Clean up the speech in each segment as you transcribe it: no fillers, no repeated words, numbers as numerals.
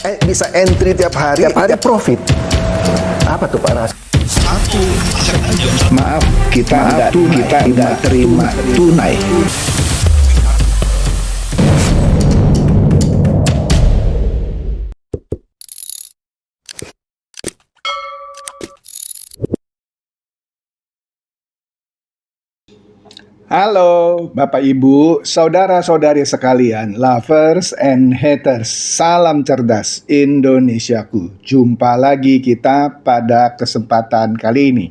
Bisa entry tiap hari profit. Apa tuh Pak Ras? Maaf, kita nggak terima tunai. Halo Bapak Ibu, saudara-saudari sekalian, lovers and haters, salam cerdas Indonesiaku. Jumpa lagi kita pada kesempatan kali ini.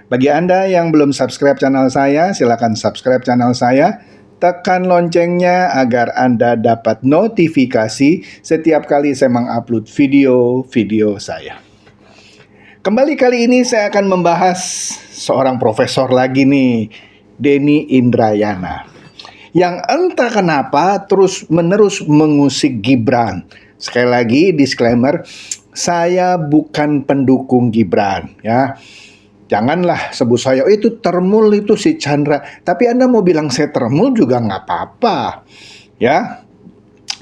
Bagi Anda yang belum subscribe channel saya, silakan subscribe channel saya. Tekan loncengnya agar Anda dapat notifikasi setiap kali saya mengupload video-video saya. Kembali kali ini saya akan membahas seorang profesor lagi nih, Denny Indrayana, yang entah kenapa terus-menerus mengusik Gibran. Sekali lagi disclaimer, saya bukan pendukung Gibran ya. Janganlah sebut saya itu termul itu si Chandra. Tapi Anda mau bilang saya termul juga nggak apa-apa ya.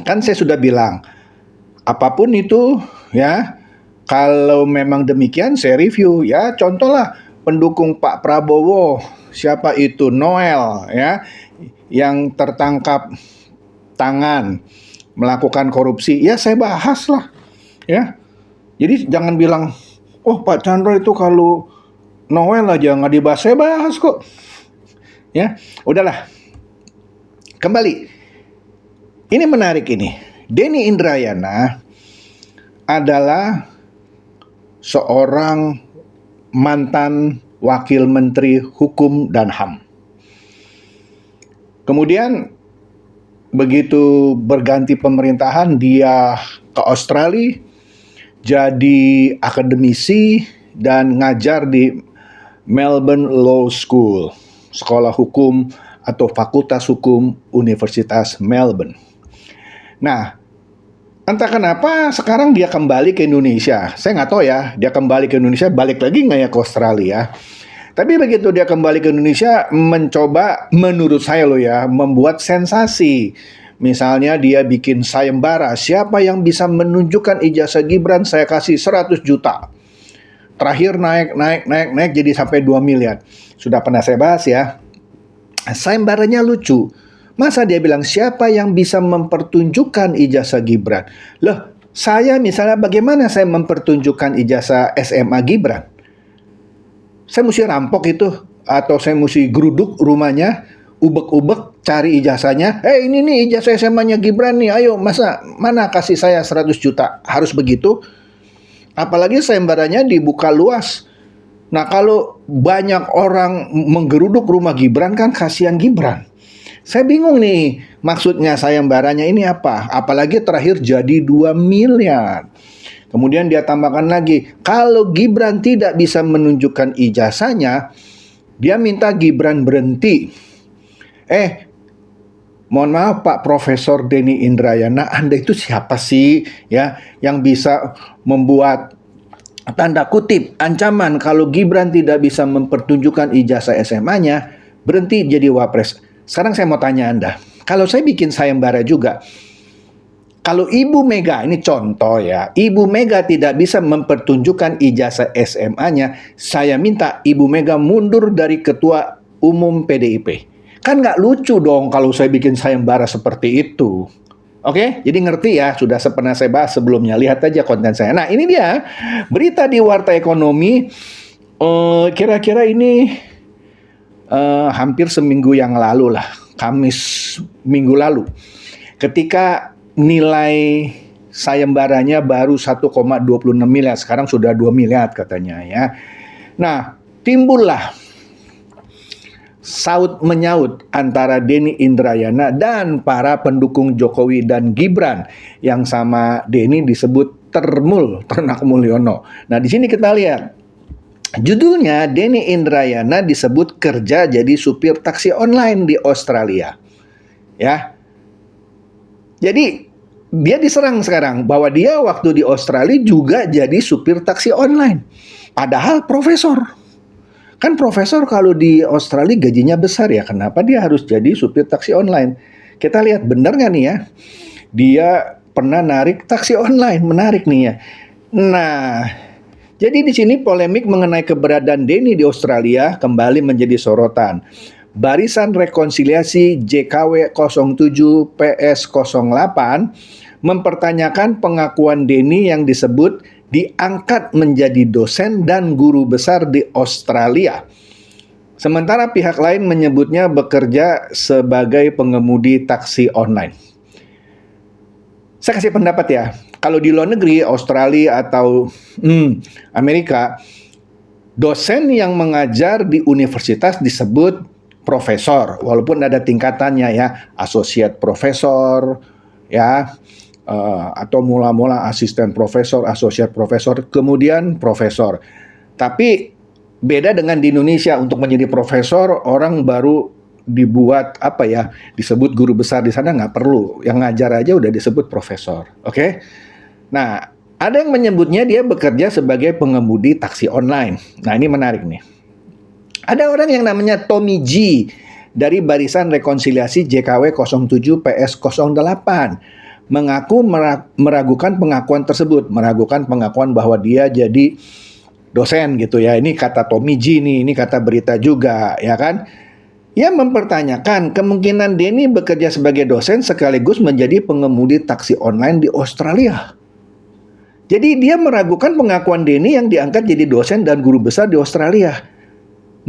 Kan saya sudah bilang, apapun itu ya, kalau memang demikian saya review ya. Contoh lah pendukung Pak Prabowo, siapa itu, Noel ya, yang tertangkap tangan melakukan korupsi, ya saya bahas lah ya. Jadi jangan bilang, oh Pak Chandra itu kalau Noel aja nggak dibahas, saya bahas kok ya. Udahlah, kembali, ini menarik ini. Denny Indrayana adalah seorang mantan Wakil Menteri Hukum dan HAM. Kemudian begitu berganti pemerintahan, dia ke Australia jadi akademisi dan ngajar di Melbourne Law School, sekolah hukum atau fakultas hukum Universitas Melbourne. Nah, entah kenapa sekarang dia kembali ke Indonesia. Saya nggak tahu ya, dia kembali ke Indonesia, balik lagi nggak ya ke Australia. Tapi begitu dia kembali ke Indonesia, mencoba, menurut saya loh ya, membuat sensasi. Misalnya dia bikin sayembara, siapa yang bisa menunjukkan ijazah Gibran, saya kasih 100 juta. Terakhir naik jadi sampai 2 miliar. Sudah pernah saya bahas ya. Sayembaranya lucu. Masa dia bilang siapa yang bisa mempertunjukkan ijazah Gibran? Loh, saya misalnya bagaimana saya mempertunjukkan ijazah SMA Gibran? Saya mesti rampok itu, atau saya mesti geruduk rumahnya, ubek-ubek cari ijazahnya. Ini nih ijazah SMA-nya Gibran nih, ayo mana kasih saya 100 juta. Harus begitu. Apalagi sayembaranya dibuka luas. Nah, kalau banyak orang menggeruduk rumah Gibran kan kasihan Gibran. Saya bingung nih, maksudnya sayembaranya ini apa? Apalagi terakhir jadi 2 miliar. Kemudian dia tambahkan lagi, kalau Gibran tidak bisa menunjukkan ijazahnya, dia minta Gibran berhenti. Mohon maaf Pak Profesor Denny Indrayana, Anda itu siapa sih ya yang bisa membuat tanda kutip ancaman kalau Gibran tidak bisa mempertunjukkan ijazah SMA-nya, berhenti jadi wapres. Sekarang saya mau tanya Anda, kalau saya bikin sayembara juga, kalau Ibu Mega, ini contoh ya, Ibu Mega tidak bisa mempertunjukkan ijazah SMA-nya, saya minta Ibu Mega mundur dari Ketua Umum PDIP. Kan nggak lucu dong kalau saya bikin sayembara seperti itu. Oke, jadi ngerti ya, sudah pernah saya bahas sebelumnya, lihat aja konten saya. Nah ini dia, berita di Warta Ekonomi, kira-kira ini hampir seminggu yang lalu lah, Kamis minggu lalu. Ketika nilai sayembaranya baru 1,26 miliar, sekarang sudah 2 miliar katanya ya. Nah, timbullah saut menyaut antara Denny Indrayana dan para pendukung Jokowi dan Gibran yang sama Denny disebut Ternak Mulyono. Nah, di sini kita lihat judulnya, Denny Indrayana disebut kerja jadi supir taksi online di Australia. Ya. Jadi dia diserang sekarang bahwa dia waktu di Australia juga jadi supir taksi online. Padahal profesor. Kan profesor kalau di Australia gajinya besar ya, kenapa dia harus jadi supir taksi online? Kita lihat benar nggak nih ya, dia pernah narik taksi online. Menarik nih ya. Nah, jadi di sini polemik mengenai keberadaan Denny di Australia kembali menjadi sorotan. Barisan Rekonsiliasi JKW 07 PS 08 mempertanyakan pengakuan Denny yang disebut diangkat menjadi dosen dan guru besar di Australia. Sementara pihak lain menyebutnya bekerja sebagai pengemudi taksi online. Saya kasih pendapat ya, kalau di luar negeri, Australia atau Amerika, dosen yang mengajar di universitas disebut profesor, walaupun ada tingkatannya ya, associate profesor, ya, atau mula-mula asisten profesor, associate profesor, kemudian profesor. Tapi beda dengan di Indonesia, untuk menjadi profesor orang baru dibuat disebut guru besar. Di sana nggak perlu, yang ngajar aja udah disebut profesor. Oke? Nah, ada yang menyebutnya dia bekerja sebagai pengemudi taksi online. Nah, ini menarik nih. Ada orang yang namanya Tommy G dari Barisan Rekonsiliasi JKW 07 PS 08 mengaku meragukan pengakuan tersebut, meragukan pengakuan bahwa dia jadi dosen gitu ya. Ini kata Tommy G nih, ini kata berita juga, ya kan? Ia mempertanyakan kemungkinan Denny bekerja sebagai dosen sekaligus menjadi pengemudi taksi online di Australia. Jadi dia meragukan pengakuan Denny yang diangkat jadi dosen dan guru besar di Australia.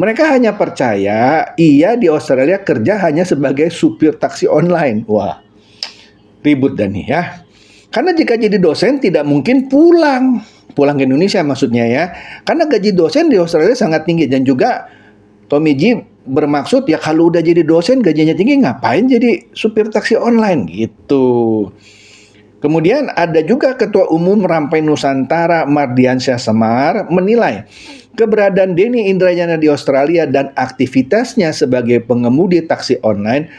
Mereka hanya percaya ia di Australia kerja hanya sebagai supir taksi online. Wah, ribut dan nih ya. Karena jika jadi dosen tidak mungkin pulang ke Indonesia maksudnya ya. Karena gaji dosen di Australia sangat tinggi, dan juga Tommy G bermaksud ya kalau udah jadi dosen gajinya tinggi ngapain jadi supir taksi online gitu. Kemudian ada juga Ketua Umum Rampai Nusantara Mardiansyah Semar menilai keberadaan Denny Indrayana di Australia dan aktivitasnya sebagai pengemudi taksi online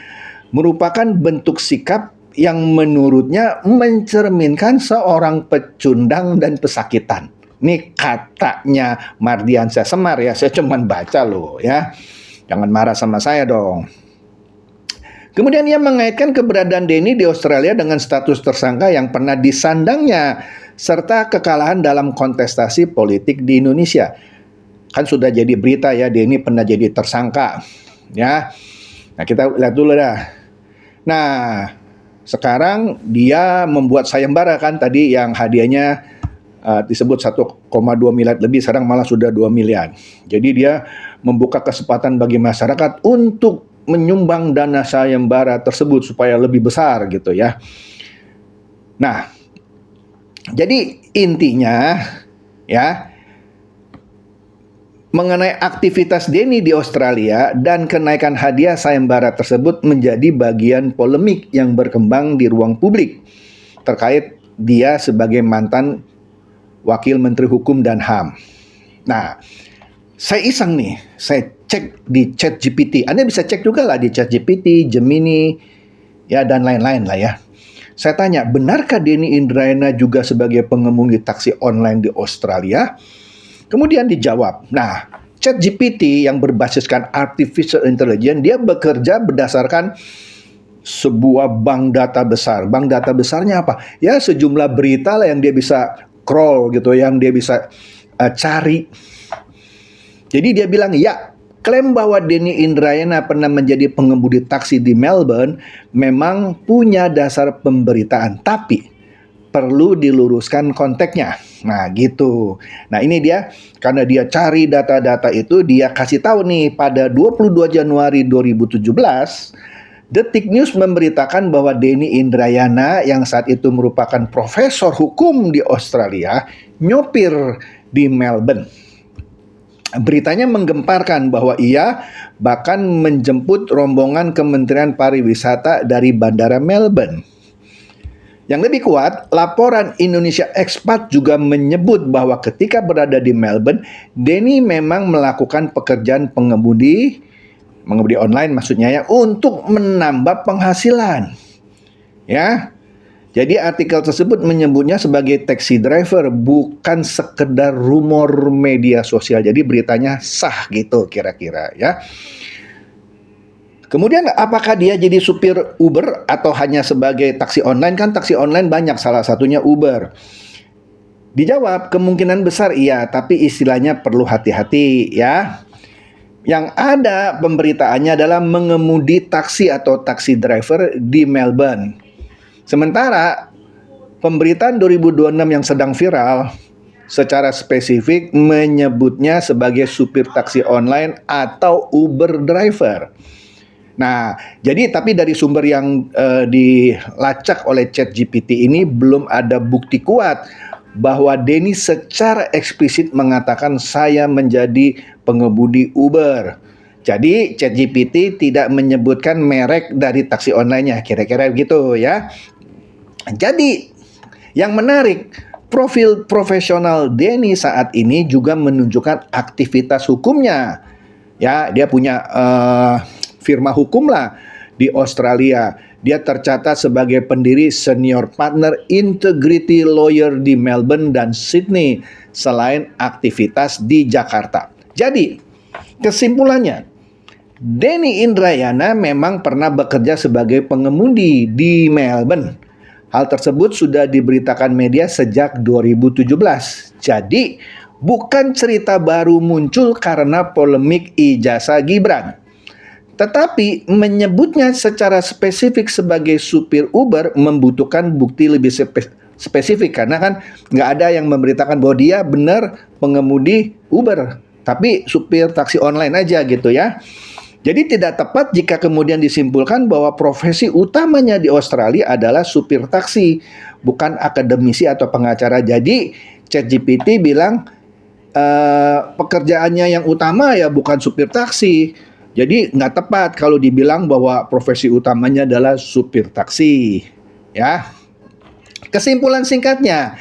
merupakan bentuk sikap yang menurutnya mencerminkan seorang pecundang dan pesakitan. Ini katanya Mardiansyah Semar ya, saya cuma baca loh ya. Jangan marah sama saya dong. Kemudian ia mengaitkan keberadaan Denny di Australia dengan status tersangka yang pernah disandangnya serta kekalahan dalam kontestasi politik di Indonesia. Kan sudah jadi berita ya, Denny pernah jadi tersangka. Ya. Nah, kita lihat dulu dah. Nah, sekarang dia membuat sayembara kan tadi yang hadiahnya disebut 1,2 miliar lebih, sekarang malah sudah 2 miliar. Jadi dia membuka kesempatan bagi masyarakat untuk menyumbang dana sayembara tersebut supaya lebih besar gitu ya. Nah, jadi intinya ya, mengenai aktivitas Denny di Australia dan kenaikan hadiah sayembara tersebut menjadi bagian polemik yang berkembang di ruang publik terkait dia sebagai mantan Wakil Menteri Hukum dan HAM. Nah, saya iseng nih, saya cek di ChatGPT. Anda bisa cek juga lah di ChatGPT, Gemini, ya dan lain-lain lah ya. Saya tanya, benarkah Denny Indrayana juga sebagai pengemudi taksi online di Australia? Kemudian dijawab. Nah, ChatGPT yang berbasiskan artificial intelligence, dia bekerja berdasarkan sebuah bank data besar. Bank data besarnya apa? Ya sejumlah berita lah yang dia bisa crawl gitu, yang dia bisa cari. Jadi dia bilang, ya, klaim bahwa Denny Indrayana pernah menjadi pengemudi taksi di Melbourne memang punya dasar pemberitaan, tapi perlu diluruskan konteksnya. Nah gitu. Nah ini dia, karena dia cari data-data itu, dia kasih tahu nih pada 22 Januari 2017, Detik News memberitakan bahwa Denny Indrayana yang saat itu merupakan profesor hukum di Australia nyopir di Melbourne. Beritanya menggemparkan bahwa ia bahkan menjemput rombongan Kementerian Pariwisata dari Bandara Melbourne. Yang lebih kuat, laporan Indonesia Expat juga menyebut bahwa ketika berada di Melbourne, Denny memang melakukan pekerjaan pengemudi online maksudnya ya, untuk menambah penghasilan. Ya. Jadi artikel tersebut menyebutnya sebagai taxi driver, bukan sekedar rumor media sosial. Jadi beritanya sah gitu kira-kira ya. Kemudian apakah dia jadi supir Uber atau hanya sebagai taksi online? Kan taksi online banyak, salah satunya Uber. Dijawab, kemungkinan besar iya, tapi istilahnya perlu hati-hati ya. Yang ada pemberitaannya adalah mengemudi taksi atau taksi driver di Melbourne. Sementara pemberitaan 2026 yang sedang viral secara spesifik menyebutnya sebagai supir taksi online atau Uber driver. Nah, jadi tapi dari sumber yang dilacak oleh ChatGPT ini belum ada bukti kuat bahwa Denny secara eksplisit mengatakan saya menjadi pengemudi Uber. Jadi ChatGPT tidak menyebutkan merek dari taksi online-nya, kira-kira begitu ya. Jadi yang menarik, profil profesional Denny saat ini juga menunjukkan aktivitas hukumnya. Ya, dia punya firma hukum lah di Australia. Dia tercatat sebagai pendiri senior partner integrity lawyer di Melbourne dan Sydney selain aktivitas di Jakarta. Jadi, kesimpulannya, Denny Indrayana memang pernah bekerja sebagai pengemudi di Melbourne. Hal tersebut sudah diberitakan media sejak 2017. Jadi, bukan cerita baru muncul karena polemik ijazah Gibran. Tetapi menyebutnya secara spesifik sebagai supir Uber membutuhkan bukti lebih spesifik. Karena kan nggak ada yang memberitakan bahwa dia benar pengemudi Uber, tapi supir taksi online aja gitu ya. Jadi tidak tepat jika kemudian disimpulkan bahwa profesi utamanya di Australia adalah supir taksi, bukan akademisi atau pengacara. Jadi ChatGPT bilang pekerjaannya yang utama ya bukan supir taksi. Jadi nggak tepat kalau dibilang bahwa profesi utamanya adalah supir taksi. Ya. Kesimpulan singkatnya,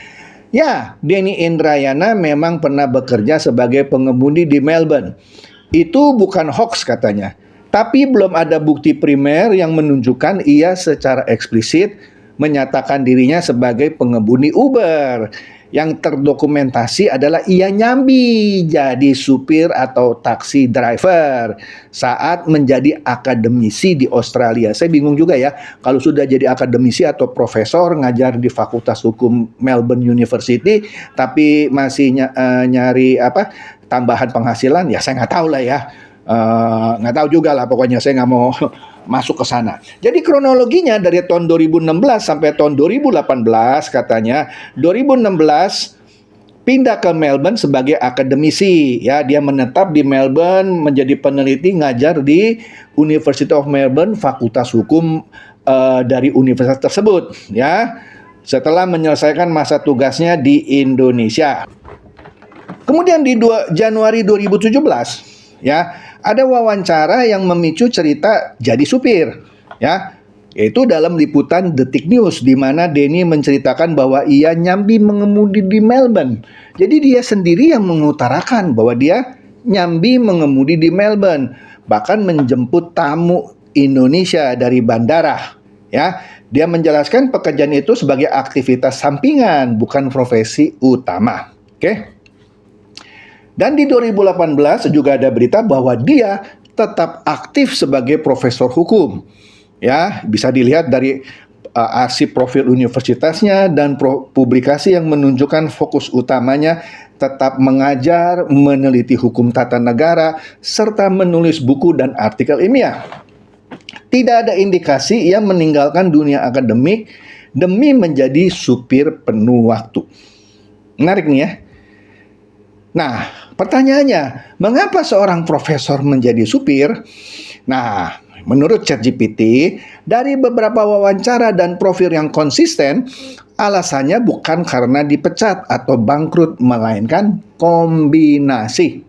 ya Denny Indrayana memang pernah bekerja sebagai pengemudi di Melbourne. Itu bukan hoax katanya. Tapi belum ada bukti primer yang menunjukkan ia secara eksplisit menyatakan dirinya sebagai pengemudi Uber. Yang terdokumentasi adalah ia nyambi jadi supir atau taksi driver saat menjadi akademisi di Australia. Saya bingung juga ya, kalau sudah jadi akademisi atau profesor ngajar di Fakultas Hukum Melbourne University, tapi masih nyari tambahan penghasilan, ya saya nggak tahu lah ya. Nggak tahu juga lah, pokoknya saya nggak mau masuk ke sana. Jadi kronologinya dari tahun 2016 sampai tahun 2018 katanya 2016 pindah ke Melbourne sebagai akademisi ya, dia menetap di Melbourne menjadi peneliti ngajar di University of Melbourne Fakultas Hukum dari universitas tersebut ya, setelah menyelesaikan masa tugasnya di Indonesia. Kemudian di Januari 2017 ya, ada wawancara yang memicu cerita jadi supir ya, yaitu dalam liputan Detik News di mana Denny menceritakan bahwa ia nyambi mengemudi di Melbourne. Jadi dia sendiri yang mengutarakan bahwa dia nyambi mengemudi di Melbourne, bahkan menjemput tamu Indonesia dari bandara ya. Dia menjelaskan pekerjaan itu sebagai aktivitas sampingan, bukan profesi utama. Oke. Dan di 2018 juga ada berita bahwa dia tetap aktif sebagai profesor hukum. Ya, bisa dilihat dari arsip profil universitasnya dan publikasi yang menunjukkan fokus utamanya tetap mengajar, meneliti hukum tata negara, serta menulis buku dan artikel ilmiah. Tidak ada indikasi ia meninggalkan dunia akademik demi menjadi supir penuh waktu. Menarik nih ya. Nah, pertanyaannya, mengapa seorang profesor menjadi supir? Nah, menurut ChatGPT, dari beberapa wawancara dan profil yang konsisten, alasannya bukan karena dipecat atau bangkrut, melainkan kombinasi.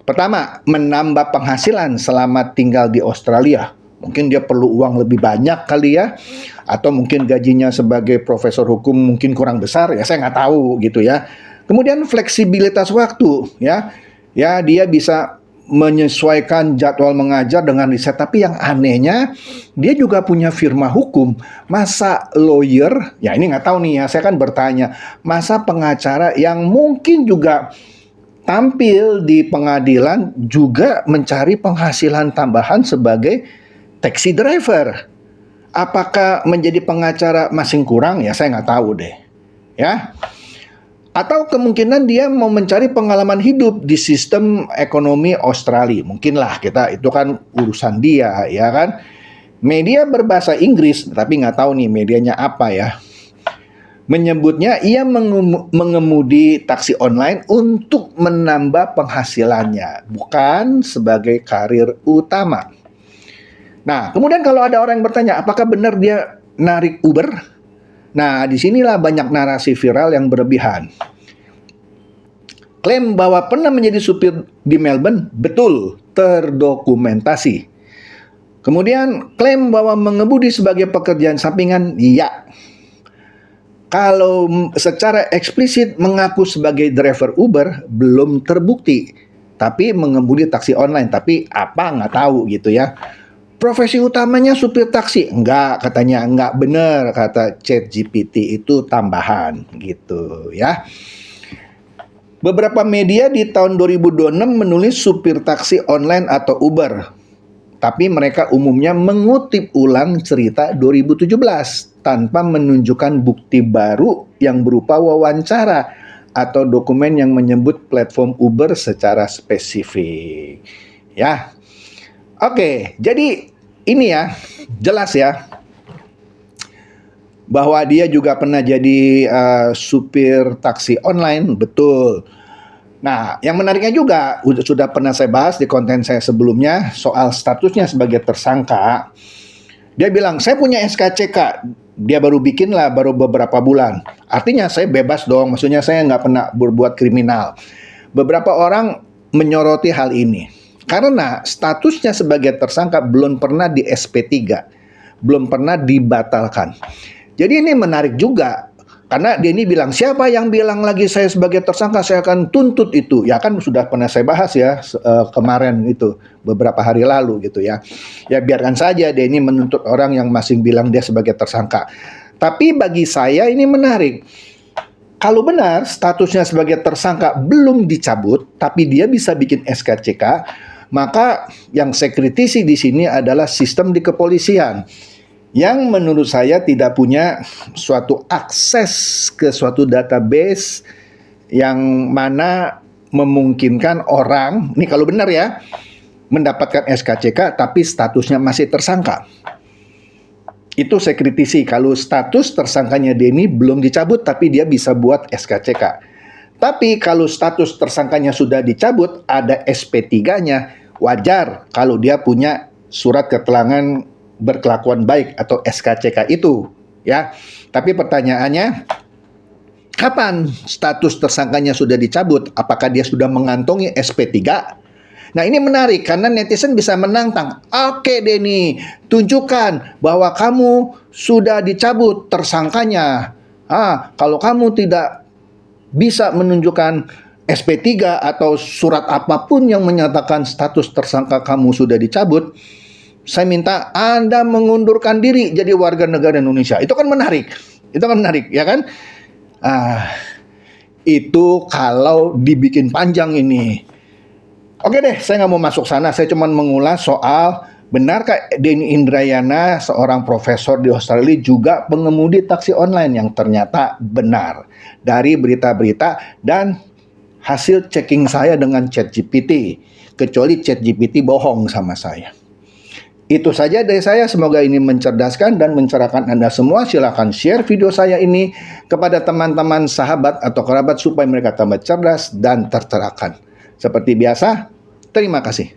Pertama, menambah penghasilan selama tinggal di Australia. Mungkin dia perlu uang lebih banyak kali ya, atau mungkin gajinya sebagai profesor hukum mungkin kurang besar, ya saya nggak tahu gitu ya. Kemudian fleksibilitas waktu ya. Ya, dia bisa menyesuaikan jadwal mengajar dengan riset, tapi yang anehnya dia juga punya firma hukum. Masa lawyer, ya ini nggak tahu nih ya, saya kan bertanya, masa pengacara yang mungkin juga tampil di pengadilan juga mencari penghasilan tambahan sebagai taxi driver. Apakah menjadi pengacara masih kurang? Ya saya nggak tahu deh. Ya. Atau kemungkinan dia mau mencari pengalaman hidup di sistem ekonomi Australia. Mungkinlah itu kan urusan dia, ya kan. Media berbahasa Inggris, tapi nggak tahu nih medianya apa ya. Menyebutnya ia mengemudi taksi online untuk menambah penghasilannya, bukan sebagai karir utama. Nah, kemudian kalau ada orang yang bertanya, apakah benar dia narik Uber? Nah, disinilah banyak narasi viral yang berlebihan. Klaim bahwa pernah menjadi supir di Melbourne, betul, terdokumentasi. Kemudian, klaim bahwa mengemudi sebagai pekerjaan sampingan, iya. Kalau secara eksplisit mengaku sebagai driver Uber, belum terbukti. Tapi mengemudi taksi online, tapi apa nggak tahu gitu ya. Profesi utamanya supir taksi. Enggak, katanya enggak benar, kata ChatGPT itu tambahan gitu ya. Beberapa media di tahun 2026 menulis supir taksi online atau Uber. Tapi mereka umumnya mengutip ulang cerita 2017 tanpa menunjukkan bukti baru yang berupa wawancara atau dokumen yang menyebut platform Uber secara spesifik. Ya. Oke, jadi ini ya, jelas ya, bahwa dia juga pernah jadi supir taksi online, betul. Nah, yang menariknya juga, sudah pernah saya bahas di konten saya sebelumnya, soal statusnya sebagai tersangka. Dia bilang, saya punya SKCK, dia baru bikin lah, baru beberapa bulan. Artinya saya bebas dong, maksudnya saya nggak pernah berbuat kriminal. Beberapa orang menyoroti hal ini. Karena statusnya sebagai tersangka belum pernah di SP3, belum pernah dibatalkan. Jadi ini menarik juga, karena dia ini bilang, siapa yang bilang lagi saya sebagai tersangka, saya akan tuntut itu. Ya kan sudah pernah saya bahas ya kemarin itu, beberapa hari lalu gitu ya. Ya biarkan saja dia ini menuntut orang yang masih bilang dia sebagai tersangka. Tapi bagi saya ini menarik. Kalau benar statusnya sebagai tersangka belum dicabut, tapi dia bisa bikin SKCK, maka yang saya kritisi di sini adalah sistem di kepolisian yang menurut saya tidak punya suatu akses ke suatu database yang mana memungkinkan orang, ini kalau benar ya, mendapatkan SKCK tapi statusnya masih tersangka. Itu saya kritisi, kalau status tersangkanya Denny belum dicabut tapi dia bisa buat SKCK. Tapi kalau status tersangkanya sudah dicabut, ada SP3-nya, wajar kalau dia punya surat keterangan berkelakuan baik atau SKCK itu, ya. Tapi pertanyaannya, kapan status tersangkanya sudah dicabut? Apakah dia sudah mengantongi SP3? Nah ini menarik karena netizen bisa menantang. Oke Denny, tunjukkan bahwa kamu sudah dicabut tersangkanya. Kalau kamu tidak bisa menunjukkan SP3 atau surat apapun yang menyatakan status tersangka kamu sudah dicabut, saya minta Anda mengundurkan diri jadi warga negara Indonesia. Itu kan menarik. Itu kan menarik, ya kan? Itu kalau dibikin panjang ini. Oke deh, saya nggak mau masuk sana. Saya cuma mengulas soal benarkah Denny Indrayana, seorang profesor di Australia, juga pengemudi taksi online, yang ternyata benar. Dari berita-berita dan hasil checking saya dengan ChatGPT. Kecuali ChatGPT bohong sama saya. Itu saja dari saya, semoga ini mencerdaskan dan mencerahkan Anda semua. Silakan share video saya ini kepada teman-teman, sahabat, atau kerabat supaya mereka tambah cerdas dan tercerahkan. Seperti biasa, terima kasih.